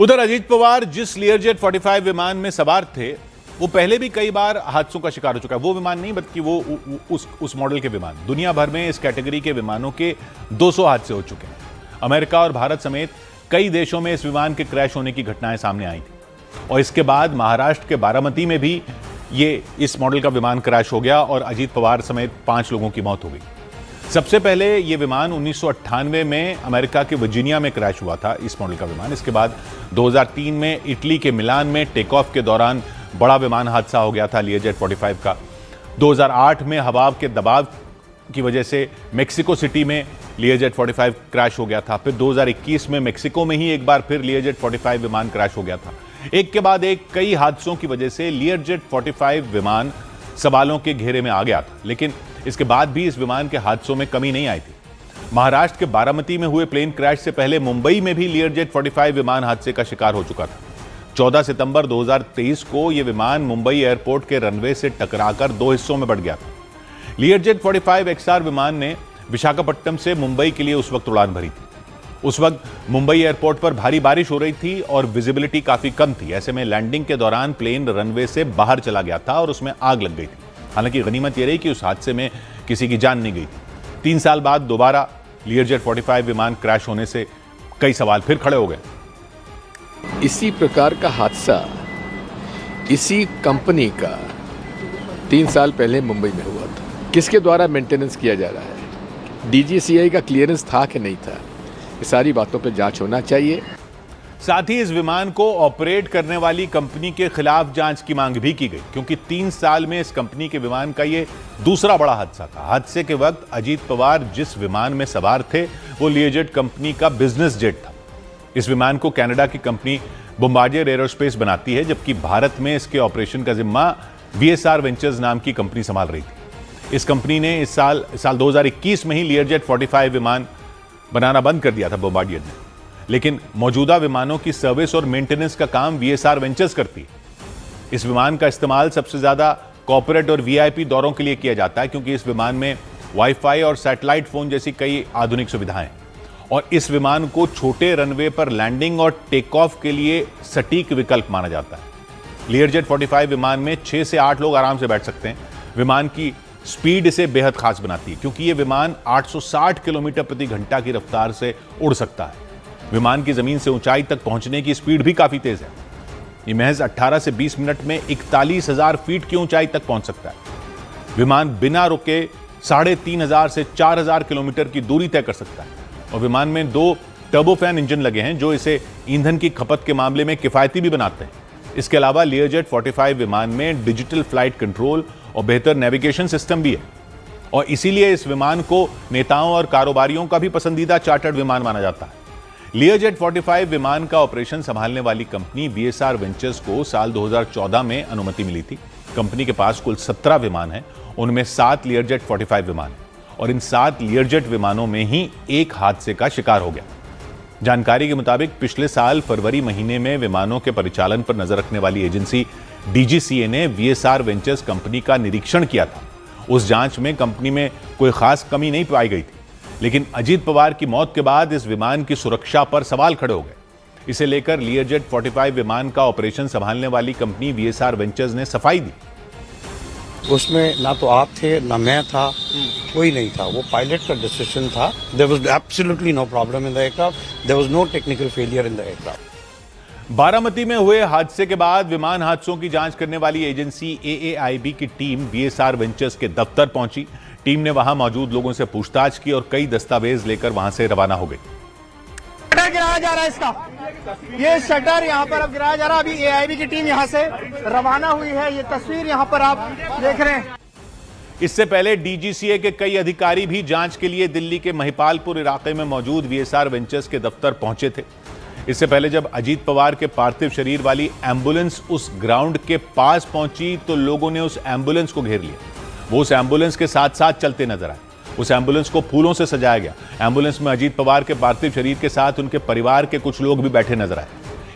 उधर अजीत पवार जिस लियरजेट 45 विमान में सवार थे वो पहले भी कई बार हादसों का शिकार हो चुका है। वो विमान नहीं बल्कि वो उस मॉडल के विमान। दुनिया भर में इस कैटेगरी के विमानों के 200 हादसे हो चुके हैं। अमेरिका और भारत समेत कई देशों में इस विमान के क्रैश होने की घटनाएं सामने आई थी और इसके बाद महाराष्ट्र के बारामती में भी इस मॉडल का विमान क्रैश हो गया और अजीत पवार समेत 5 लोगों की मौत हो गई। सबसे पहले यह विमान 1998 में अमेरिका के वर्जीनिया में क्रैश हुआ था, इस मॉडल का विमान। इसके बाद 2003 में इटली के मिलान में टेक ऑफ के दौरान बड़ा विमान हादसा हो गया था लियरजेट 45 का। 2008 में हवा के दबाव की वजह से मेक्सिको सिटी में लियरजेट 45 क्रैश हो गया था। फिर 2021 में मेक्सिको में ही एक बार फिर लियरजेट 45 विमान क्रैश हो गया था। एक के बाद एक कई हादसों की वजह से लियरजेट 45 विमान सवालों के घेरे में आ गया था, लेकिन इसके बाद भी इस विमान के हादसों में कमी नहीं आई थी। महाराष्ट्र के बारामती में हुए प्लेन क्रैश से पहले मुंबई में भी लियरजेट 45 विमान हादसे का शिकार हो चुका था। 14 सितंबर 2023 को यह विमान मुंबई एयरपोर्ट के रनवे से टकराकर 2 हिस्सों में बढ़ गया था। लियरजेट 45 XR विमान ने विशाखापट्टनम से मुंबई के लिए उस वक्त उड़ान भरी थी। उस वक्त मुंबई एयरपोर्ट पर भारी बारिश हो रही थी और विजिबिलिटी काफी कम थी। ऐसे में लैंडिंग के दौरान प्लेन रनवे से बाहर चला गया था और उसमें आग लग गई थी। हालांकि गनीमत यह रही कि उस हादसे में किसी की जान नहीं गई थी। 3 साल बाद दोबारा लियरजेट 45 विमान क्रैश होने से कई सवाल फिर खड़े हो गए। इसी प्रकार का हादसा इसी कंपनी का 3 साल पहले मुंबई में हुआ था। किसके द्वारा मेंटेनेंस किया जा रहा है, डीजीसीए का क्लियरेंस था कि नहीं था, ये सारी बातों पर जांच होना चाहिए। साथ ही इस विमान को ऑपरेट करने वाली कंपनी के खिलाफ जांच की मांग भी की गई, क्योंकि 3 साल में इस कंपनी के विमान का ये दूसरा बड़ा हादसा था। हादसे के वक्त अजीत पवार जिस विमान में सवार थे वो लियरजेट कंपनी का बिजनेस जेट था। इस विमान को कनाडा की कंपनी बोम्बार्डियर एरोस्पेस बनाती है, जबकि भारत में इसके ऑपरेशन का जिम्मा VSR वेंचर्स नाम की कंपनी संभाल रही थी। इस कंपनी ने इस साल 2021 में ही लियरजेट 45 विमान बनाना बंद कर दिया था बोम्बार्डियर ने, लेकिन मौजूदा विमानों की सर्विस और मेंटेनेंस का काम VSR वेंचर्स करती है। इस विमान का इस्तेमाल सबसे ज्यादा कॉर्पोरेट और VIP दौरों के लिए किया जाता है, क्योंकि इस विमान में वाईफाई और सैटेलाइट फोन जैसी कई आधुनिक सुविधाएं हैं और इस विमान को छोटे रनवे पर लैंडिंग और टेक ऑफ के लिए सटीक विकल्प माना जाता है। लियरजेट 45 विमान में 6 से 8 लोग आराम से बैठ सकते हैं। विमान की स्पीड इसे बेहद खास बनाती है, क्योंकि यह विमान 860 किलोमीटर प्रति घंटा की रफ्तार से उड़ सकता है। विमान की जमीन से ऊंचाई तक पहुंचने की स्पीड भी काफी तेज है। यह महज 18 से 20 मिनट में 41,000 फीट की ऊंचाई तक पहुंच सकता है। विमान बिना रुके 3,500 से 4,000 किलोमीटर की दूरी तय कर सकता है और विमान में 2 टर्बोफैन इंजन लगे हैं, जो इसे ईंधन की खपत के मामले में किफायती भी बनाते हैं। इसके अलावा लियरजेट 45 विमान में डिजिटल फ्लाइट कंट्रोल और बेहतर नेविगेशन सिस्टम भी है और इसीलिए इस विमान को नेताओं और कारोबारियों का भी पसंदीदा चार्टर्ड विमान माना जाता है। लियरजेट 45 विमान का ऑपरेशन संभालने वाली कंपनी VSR वेंचर्स को साल 2014 में अनुमति मिली थी। कंपनी के पास कुल 17 विमान हैं, उनमें 7 लियरजेट 45 विमान हैं और इन 7 लियरजेट विमानों में ही एक हादसे का शिकार हो गया। जानकारी के मुताबिक पिछले साल फरवरी महीने में विमानों के परिचालन पर नजर रखने वाली एजेंसी DGCA ने VSR वेंचर्स कंपनी का निरीक्षण किया था। उस जांच में कंपनी में कोई खास कमी नहीं पाई गई थी, लेकिन अजीत पवार की मौत के बाद इस विमान की सुरक्षा पर सवाल खड़े हो गए। इसे लेकर लियरजेट 45 विमान का ऑपरेशन संभालने वाली कंपनी VSR वेंचर्स ने सफाई दी। उसमें ना तो आप थे ना मैं था, कोई नहीं था। वो पायलट का डिसीजन था। There was absolutely no problem in the aircraft, there was no technical failure in the aircraft. Baramati में हुए हादसे के बाद विमान हादसों की जांच करने वाली एजेंसी AAIB की टीम VSR वेंचर्स के दफ्तर पहुंची। टीम ने वहां मौजूद लोगों से पूछताछ की और कई दस्तावेज लेकर वहां से रवाना हो गई। शटर गिराया जा रहा है इसका, ये शटर यहाँ पर अब गिराया जा रहा है। अभी AIB की टीम यहाँ से रवाना हुई है। ये तस्वीर यहाँ पर आप देख रहे हैं। इससे पहले DGCA के कई अधिकारी भी जांच के लिए दिल्ली के महिपालपुर इलाके में मौजूद VSR वेंचर्स के दफ्तर पहुंचे थे। इससे पहले जब अजीत पवार के पार्थिव शरीर वाली एम्बुलेंस उस ग्राउंड के पास पहुंची तो लोगों ने उस एम्बुलेंस को घेर लिया। वो उस एम्बुलेंस के साथ साथ चलते नजर आए। उस एम्बुलेंस को फूलों से सजाया गया। एम्बुलेंस में अजीत पवार के पार्थिव शरीर के साथ उनके परिवार के कुछ लोग भी बैठे नजर आए।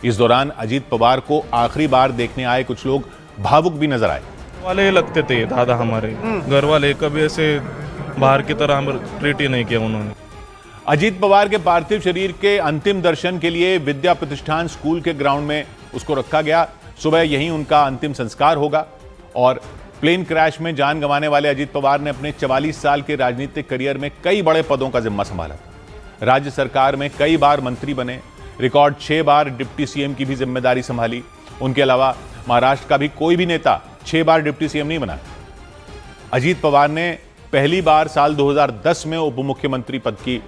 इस दौरान अजीत पवार को आखिरी बार देखने आए कुछ लोग भावुक भी नजर आए। वाले लगते थे दादा, हमारे घर वाले कभी ऐसे बाहर की तरह हम ट्रीट ही नहीं किया उन्होंने। अजीत पवार के पार्थिव शरीर के अंतिम दर्शन के लिए विद्या प्रतिष्ठान स्कूल के ग्राउंड में उसको रखा गया। सुबह यहीं उनका अंतिम संस्कार होगा। और प्लेन क्रैश में जान गंवाने वाले अजीत पवार ने अपने 44 साल के राजनीतिक करियर में कई बड़े पदों का जिम्मा संभाला था। राज्य सरकार में कई बार मंत्री बने, रिकॉर्ड 6 बार डिप्टी सीएम की भी जिम्मेदारी संभाली। उनके अलावा महाराष्ट्र का भी कोई भी नेता 6 बार डिप्टी सीएम नहीं बना। अजीत पवार ने पहली बार साल 2010 में उप मुख्यमंत्री पद की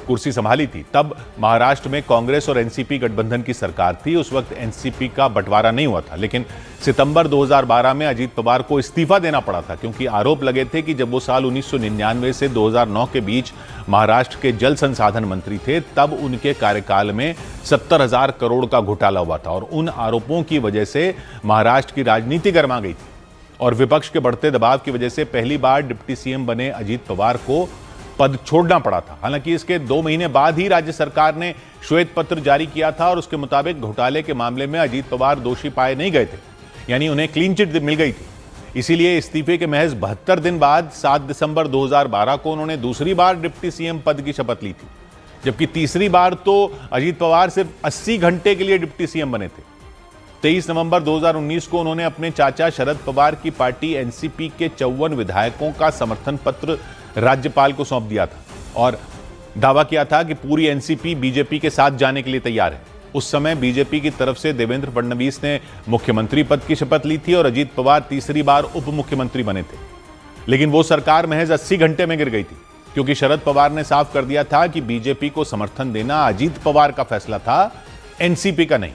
कुर्सी संभाली थी। तब महाराष्ट्र में कांग्रेस और एनसीपी गठबंधन की सरकार थी। उस वक्त एनसीपी का बंटवारा नहीं हुआ था, लेकिन सितंबर 2012 में अजीत पवार को इस्तीफा देना पड़ा था, क्योंकि आरोप लगे थे कि जब वो साल 1999 से 2009 के बीच महाराष्ट्र के जल संसाधन मंत्री थे, तब उनके कार्यकाल में 70,000 करोड़ का घोटाला हुआ था। और उन आरोपों की वजह से महाराष्ट्र की राजनीति गर्मा गई थी और विपक्ष के बढ़ते दबाव की वजह से पहली बार डिप्टी सीएम बने अजीत पवार को पद छोड़ना पड़ा था। हालांकि इसके 2 महीने बाद ही राज्य सरकार ने श्वेत पत्र जारी किया था और उसके मुताबिक घोटाले के मामले में अजीत पवार दोषी पाए नहीं गए थे, यानी उन्हें क्लीन चिट मिल गई थी। इसीलिए इस्तीफे के महज 72 दिन बाद 7 दिसंबर 2012 को उन्होंने दूसरी बार डिप्टी सीएम पद की शपथ ली थी, जबकि तीसरी बार तो अजीत पवार सिर्फ 80 घंटे के लिए डिप्टी सीएम बने थे। 23 नवंबर 2019 को उन्होंने अपने चाचा शरद पवार की पार्टी एनसीपी के 54 विधायकों का समर्थन पत्र राज्यपाल को सौंप दिया था और दावा किया था कि पूरी एनसीपी बीजेपी के साथ जाने के लिए तैयार है। उस समय बीजेपी की तरफ से देवेंद्र फडणवीस ने मुख्यमंत्री पद की शपथ ली थी और अजीत पवार तीसरी बार उप मुख्यमंत्री बने थे। लेकिन वो सरकार महज 80 घंटे में गिर गई थी, क्योंकि शरद पवार ने साफ कर दिया था कि बीजेपी को समर्थन देना अजीत पवार का फैसला था, एनसीपी का नहीं।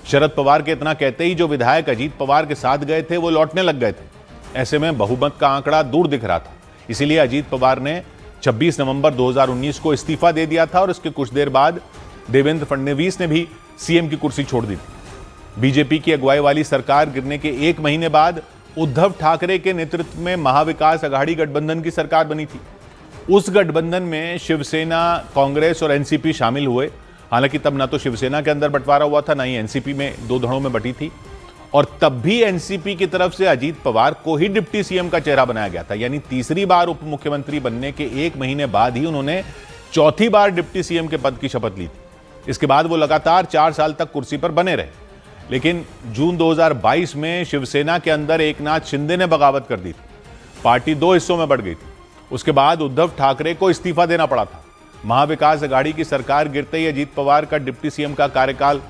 शरद पवार के इतना कहते ही जो विधायक अजीत पवार के साथ गए थे वो लौटने लग गए थे। ऐसे में बहुमत का आंकड़ा दूर दिख रहा था। इसीलिए अजीत पवार ने 26 नवंबर 2019 को इस्तीफा दे दिया था और इसके कुछ देर बाद देवेंद्र फडणवीस ने भी सीएम की कुर्सी छोड़ दी थी। बीजेपी की अगुवाई वाली सरकार गिरने के 1 महीने बाद उद्धव ठाकरे के नेतृत्व में महाविकास अघाड़ी गठबंधन की सरकार बनी थी। उस गठबंधन में शिवसेना, कांग्रेस और एनसीपी शामिल हुए। हालांकि तब ना तो शिवसेना के अंदर बंटवारा हुआ था, ना ही एनसीपी में 2 धड़ों में बटी थी। और तब भी एनसीपी की तरफ से अजीत पवार को ही डिप्टी सीएम का चेहरा बनाया गया था, यानी तीसरी बार उप मुख्यमंत्री बनने के 1 महीने बाद ही उन्होंने चौथी बार डिप्टी सीएम के पद की शपथ ली थी। इसके बाद वो लगातार 4 साल तक कुर्सी पर बने रहे। लेकिन जून 2022 में शिवसेना के अंदर एकनाथ शिंदे ने बगावत कर दी थी। पार्टी 2 हिस्सों में बढ़ गई थी। उसके बाद उद्धव ठाकरे को इस्तीफा देना पड़ा था। महाविकास अघाड़ी की सरकार गिरते ही अजीत पवार का डिप्टी सीएम का कार्यकाल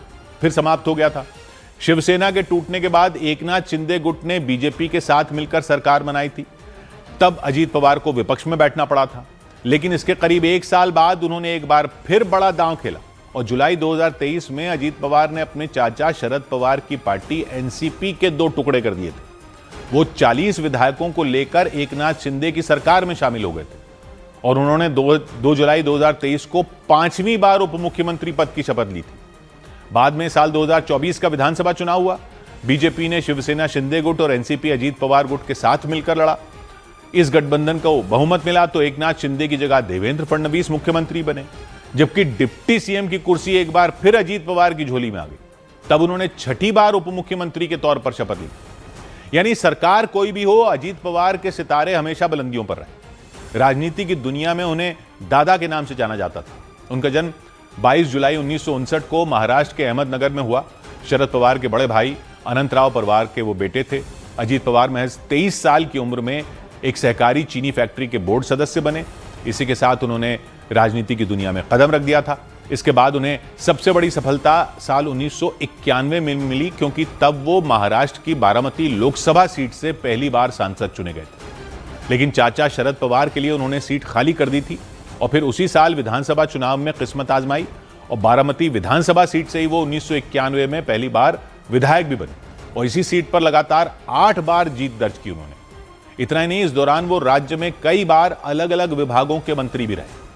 फिर समाप्त हो गया था। शिवसेना के टूटने के बाद एकनाथ शिंदे गुट ने बीजेपी के साथ मिलकर सरकार बनाई थी। तब अजीत पवार को विपक्ष में बैठना पड़ा था। लेकिन इसके करीब 1 साल बाद उन्होंने एक बार फिर बड़ा दांव खेला और जुलाई 2023 में अजीत पवार ने अपने चाचा शरद पवार की पार्टी एनसीपी के 2 टुकड़े कर दिए थे। वो 40 विधायकों को लेकर एकनाथ शिंदे की सरकार में शामिल हो गए थे और उन्होंने 2 जुलाई 2023 को 5वीं बार उप मुख्यमंत्री पद की शपथ ली थी। बाद में साल 2024 का विधानसभा चुनाव हुआ। बीजेपी ने शिवसेना शिंदे गुट और एनसीपी अजीत पवार गुट के साथ मिलकर लड़ा। इस गठबंधन को बहुमत मिला तो एकनाथ शिंदे की जगह देवेंद्र फडणवीस मुख्यमंत्री बने, जबकि डिप्टी सीएम की कुर्सी एक बार फिर अजीत पवार की झोली में आ गई। तब उन्होंने 6ठी बार उप मुख्यमंत्री के तौर पर शपथ ली। यानी सरकार कोई भी हो, अजीत पवार के सितारे हमेशा बुलंदियों पर रहे। राजनीति की दुनिया में उन्हें दादा के नाम से जाना जाता था। उनका जन्म 22 जुलाई 1959 को महाराष्ट्र के अहमदनगर में हुआ। शरद पवार के बड़े भाई अनंतराव पवार के वो बेटे थे। अजीत पवार महज 23 साल की उम्र में एक सहकारी चीनी फैक्ट्री के बोर्ड सदस्य बने। इसी के साथ उन्होंने राजनीति की दुनिया में कदम रख दिया था। इसके बाद उन्हें सबसे बड़ी सफलता साल 1991 में मिली, क्योंकि तब वो महाराष्ट्र की बारामती लोकसभा सीट से पहली बार सांसद चुने गए थे। लेकिन चाचा शरद पवार के लिए उन्होंने सीट खाली कर दी थी और फिर उसी साल विधानसभा चुनाव में किस्मत आजमाई और बारामती विधानसभा सीट से ही वो 1991 में पहली बार विधायक भी बने और इसी सीट पर लगातार 8 बार जीत दर्ज की उन्होंने। इतना ही नहीं, इस दौरान वो राज्य में कई बार अलग अलग विभागों के मंत्री भी रहे।